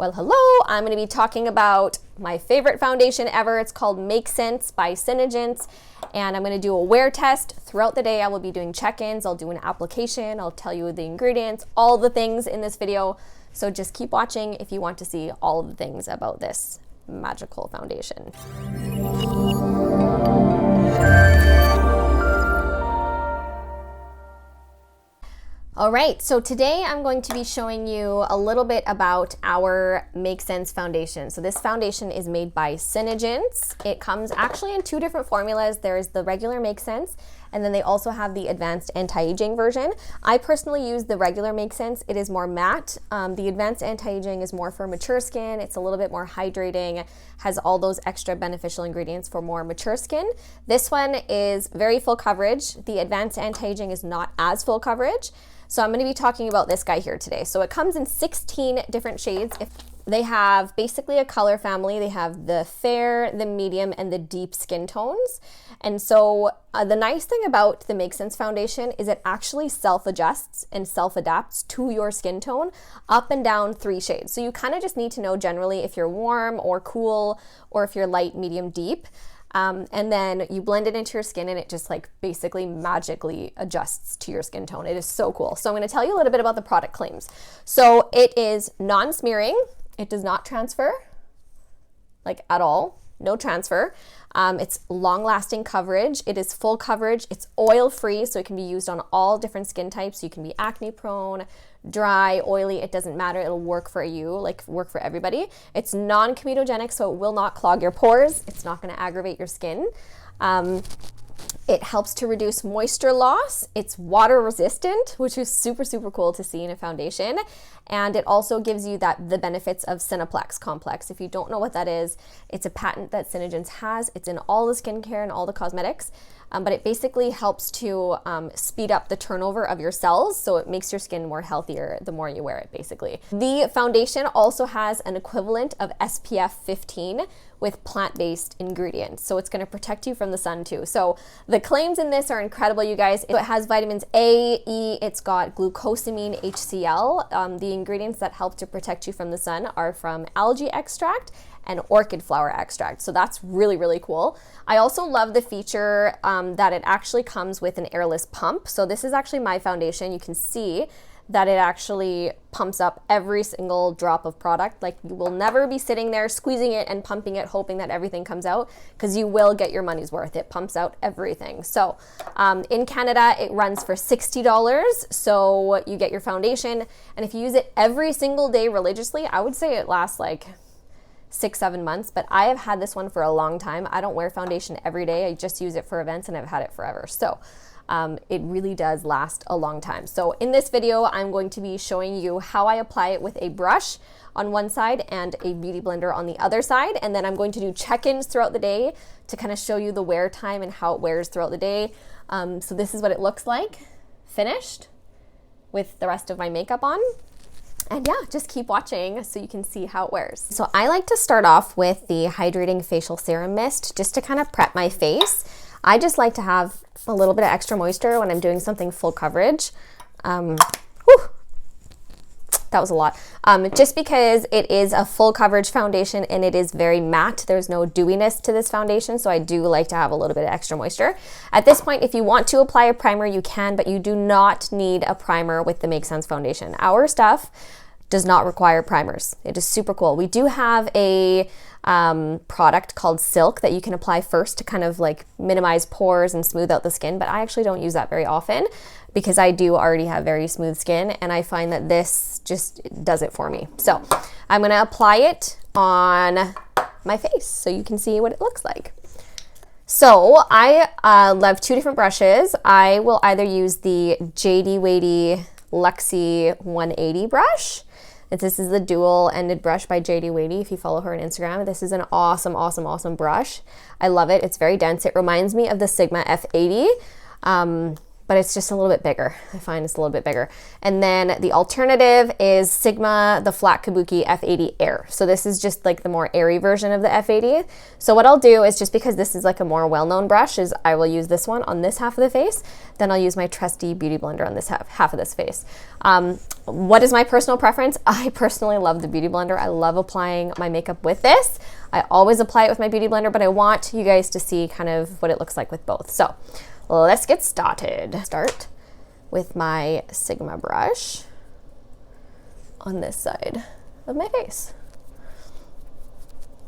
Well, hello, I'm going to be talking about my favorite foundation ever. It's called MakeSense by SeneGence, and I'm going to do a wear test. Throughout the day, I will be doing check-ins. I'll do an application. I'll tell you the ingredients, all the things in this video. So just keep watching if you want to see all of the things about this magical foundation. All right, so today I'm going to be showing you a little bit about our MakeSense foundation. So this foundation is made by SeneGence. It comes actually in two different formulas. There's the regular MakeSense, and then they also have the advanced anti-aging version. I personally use the regular MakeSense. It is more matte. The advanced anti-aging is more for mature skin. It's a little bit more hydrating, has all those extra beneficial ingredients for more mature skin. This one is very full coverage. The advanced anti-aging is not as full coverage. So I'm going to be talking about this guy here today. So it comes in 16 different shades. They have basically a color family. They have the fair, the medium, and the deep skin tones. And so the nice thing about the MakeSense foundation is it actually self-adjusts and self-adapts to your skin tone up and down 3 shades. So you kind of just need to know generally if you're warm or cool, or if you're light, medium, deep. And then you blend it into your skin and it just like basically magically adjusts to your skin tone. It is so cool. So I'm going to tell you a little bit about the product claims. So it is non-smearing. It does not transfer, like at all. No transfer. It's long-lasting coverage. It is full coverage. It's oil-free, so it can be used on all different skin types. You can be acne-prone, dry, oily. It doesn't matter. It'll work for you, like work for everybody. It's non-comedogenic, so it will not clog your pores. It's not going to aggravate your skin. It helps to reduce moisture loss. It's water resistant, which is super, super cool to see in a foundation. And it also gives you the benefits of Cineplex complex. If you don't know what that is, it's a patent that SeneGence has. It's in all the skincare and all the cosmetics. But it basically helps to speed up the turnover of your cells, so it makes your skin more healthier the more you wear it, basically. The foundation also has an equivalent of SPF 15 with plant-based ingredients, so it's going to protect you from the sun too. So the claims in this are incredible, you guys. It has vitamins A, E, it's got glucosamine HCl. The ingredients that help to protect you from the sun are from algae extract and orchid flower extract. So that's really, really cool. I also love the feature that it actually comes with an airless pump. So this is actually my foundation. You can see that it actually pumps up every single drop of product. Like, you will never be sitting there squeezing it and pumping it, hoping that everything comes out, because you will get your money's worth. It pumps out everything. So in Canada, it runs for $60. So you get your foundation, and if you use it every single day religiously, I would say it lasts like 6-7 months, but I have had this one for a long time. I don't wear foundation every day. I just use it for events, and I've had it forever. So it really does last a long time. So in this video, I'm going to be showing you how I apply it with a brush on one side and a beauty blender on the other side. And then I'm going to do check-ins throughout the day to kind of show you the wear time and how it wears throughout the day. So this is what it looks like finished with the rest of my makeup on. And yeah, just keep watching so you can see how it wears. So I like to start off with the Hydrating Facial Serum Mist just to kind of prep my face. I just like to have a little bit of extra moisture when I'm doing something full coverage. That was a lot. Just because it is a full coverage foundation and it is very matte. There's no dewiness to this foundation, so I do like to have a little bit of extra moisture. At this point, if you want to apply a primer, you can, but you do not need a primer with the MakeSense foundation. Our stuff does not require primers. It is super cool. We do have a product called Silk that you can apply first to kind of like minimize pores and smooth out the skin, but I actually don't use that very often because I do already have very smooth skin, and I find that this just does it for me. So I'm gonna apply it on my face so you can see what it looks like. So I love 2 different brushes. I will either use the JD Wadey Luxie 180 brush. This is the dual-ended brush by JD Wadey. If you follow her on Instagram, this is an awesome, awesome, awesome brush. I love it. It's very dense. It reminds me of the Sigma F80. but it's just a little bit bigger. I find it's a little bit bigger. And then the alternative is Sigma, the Flat Kabuki F80 Air. So this is just like the more airy version of the F80. So what I'll do is, just because this is like a more well-known brush, is I will use this one on this half of the face. Then I'll use my trusty Beauty Blender on this half of this face. What is my personal preference? I personally love the Beauty Blender. I love applying my makeup with this. I always apply it with my Beauty Blender, but I want you guys to see kind of what it looks like with both. So let's get started. Start with my Sigma brush on this side of my face.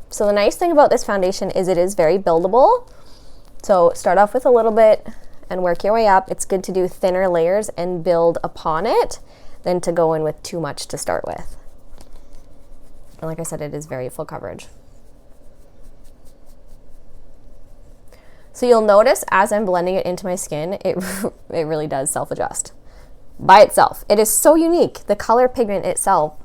So the nice thing about this foundation is it is very buildable. So start off with a little bit and work your way up. It's good to do thinner layers and build upon it than to go in with too much to start with. And like I said, it is very full coverage. So you'll notice as I'm blending it into my skin, it really does self-adjust by itself. It is so unique. The color pigment itself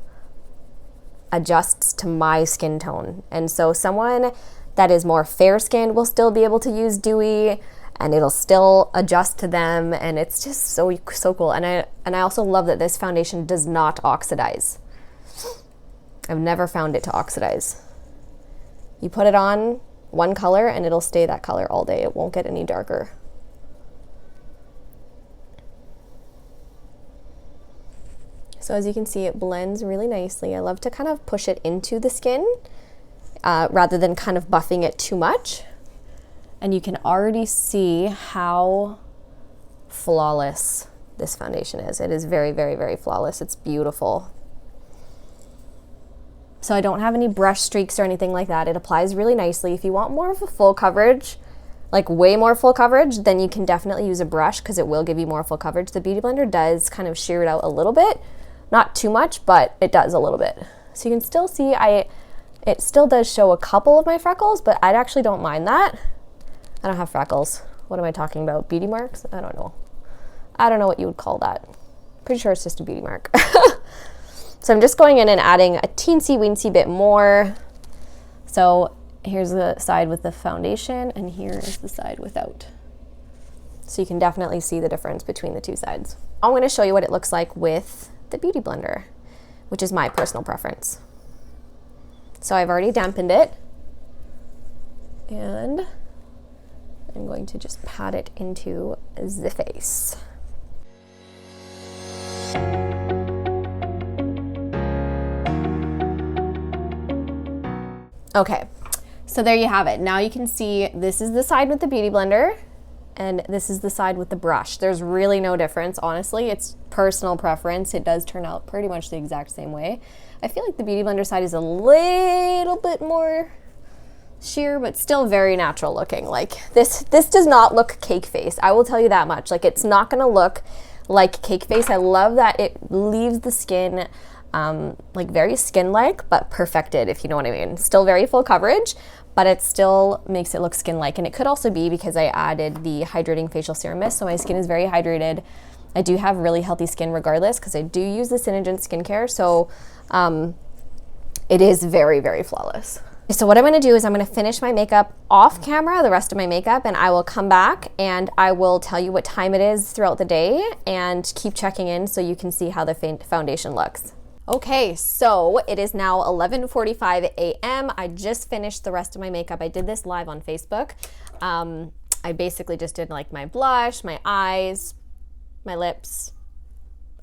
adjusts to my skin tone. And so someone that is more fair-skinned will still be able to use dewy, and it'll still adjust to them, and it's just so cool. And I also love that this foundation does not oxidize. I've never found it to oxidize. You put it on one color and it'll stay that color all day. It won't get any darker. So as you can see, it blends really nicely. I love to kind of push it into the skin rather than kind of buffing it too much. And you can already see how flawless this foundation is. It is very, very, very flawless. It's beautiful. So I don't have any brush streaks or anything like that. It applies really nicely. If you want more of a full coverage, like way more full coverage, then you can definitely use a brush because it will give you more full coverage. The Beauty Blender does kind of shear it out a little bit. Not too much, but it does a little bit. So you can still see it still does show a couple of my freckles, but I actually don't mind that. I don't have freckles. What am I talking about? Beauty marks? I don't know. I don't know what you would call that. Pretty sure it's just a beauty mark. So I'm just going in and adding a teensy weensy bit more. So here's the side with the foundation and here is the side without. So you can definitely see the difference between the two sides. I'm going to show you what it looks like with the Beauty Blender, which is my personal preference. So I've already dampened it and I'm going to just pat it into the face. Okay, so there you have it. Now you can see this is the side with the Beauty Blender and this is the side with the brush. There's really no difference, honestly. It's personal preference. It does turn out pretty much the exact same way. I feel like the Beauty Blender side is a little bit more sheer, but still very natural looking. Like this does not look cake face. I will tell you that much. Like it's not gonna look like cake face. I love that it leaves the skin like very skin-like, but perfected, if you know what I mean. Still very full coverage, but it still makes it look skin-like. And it could also be because I added the hydrating facial serum mist, so my skin is very hydrated. I do have really healthy skin regardless because I do use the SeneGence skincare, so it is very, very flawless. So what I'm going to do is I'm going to finish my makeup off camera, the rest of my makeup, and I will come back and I will tell you what time it is throughout the day and keep checking in so you can see how the foundation looks. Okay, so it is now 11:45 a.m. I just finished the rest of my makeup. I did this live on Facebook. I basically just did like my blush, my eyes, my lips.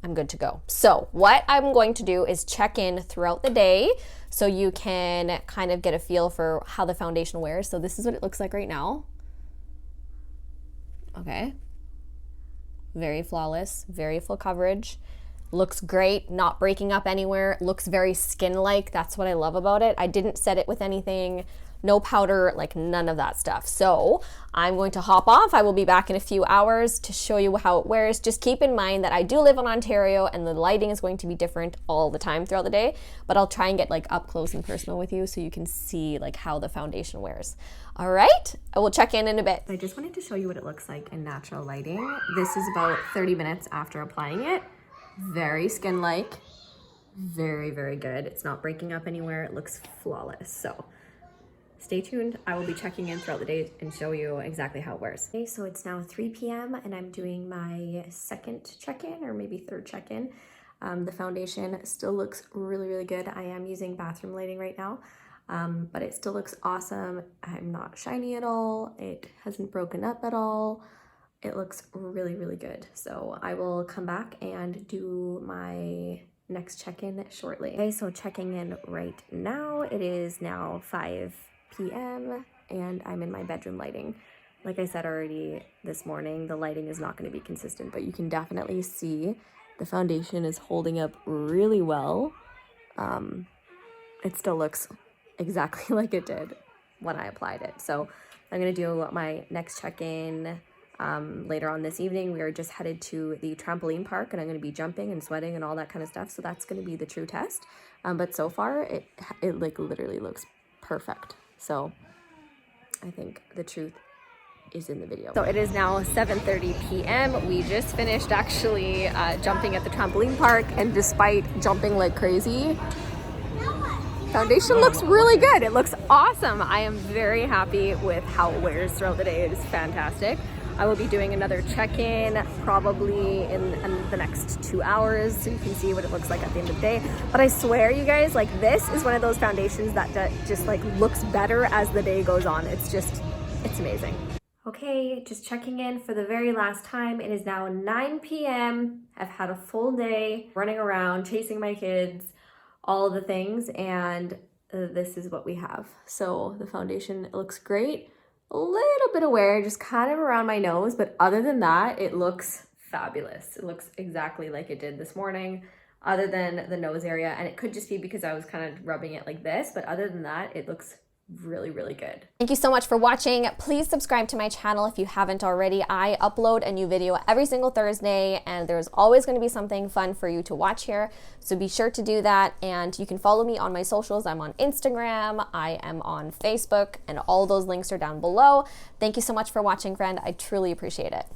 I'm good to go. So what I'm going to do is check in throughout the day so you can kind of get a feel for how the foundation wears. So this is what it looks like right now. Okay. Very flawless, very full coverage. Looks great, not breaking up anywhere. Looks very skin-like. That's what I love about it. I didn't set it with anything, no powder, like none of that stuff. So I'm going to hop off. I will be back in a few hours to show you how it wears. Just keep in mind that I do live in Ontario and the lighting is going to be different all the time throughout the day, but I'll try and get like up close and personal with you so you can see like how the foundation wears. All right, I will check in a bit. I just wanted to show you what it looks like in natural lighting. This is about 30 minutes after applying it. Very skin-like, very, very good. It's not breaking up anywhere. It looks flawless. So stay tuned. I will be checking in throughout the day and show you exactly how it wears. Okay, so it's now 3 p.m. and I'm doing my second check-in or maybe third check-in. The foundation still looks really, really good. I am using bathroom lighting right now, but it still looks awesome. I'm not shiny at all. It hasn't broken up at all. It looks really, really good. So I will come back and do my next check-in shortly. Okay, so checking in right now. It is now 5 p.m. and I'm in my bedroom lighting. Like I said already this morning, the lighting is not going to be consistent, but you can definitely see the foundation is holding up really well. It still looks exactly like it did when I applied it. So I'm going to do my next check-in later on this evening. We are just headed to the trampoline park and I'm going to be jumping and sweating and all that kind of stuff. So that's going to be the true test. But so far it like literally looks perfect. So I think the truth is in the video. So it is now 7:30 p.m. We just finished actually jumping at the trampoline park, and despite jumping like crazy, foundation looks really good. It looks awesome. I am very happy with how it wears throughout the day. It is fantastic. I will be doing another check-in probably in the next 2 hours so you can see what it looks like at the end of the day. But I swear, you guys, like this is one of those foundations that just like looks better as the day goes on. It's amazing. Okay, just checking in for the very last time. It is now 9 p.m. I've had a full day running around, chasing my kids, all of the things, and this is what we have. So the foundation looks great. A little bit of wear just kind of around my nose, but other than that, it looks fabulous. It looks exactly like it did this morning, other than the nose area, and it could just be because I was kind of rubbing it like this, but other than that, it looks really, really good. Thank you so much for watching. Please subscribe to my channel if you haven't already. I upload a new video every single Thursday, and there's always going to be something fun for you to watch here. So be sure to do that, and you can follow me on my socials. I'm on Instagram, I am on Facebook, and all those links are down below. Thank you so much for watching, friend. I truly appreciate it.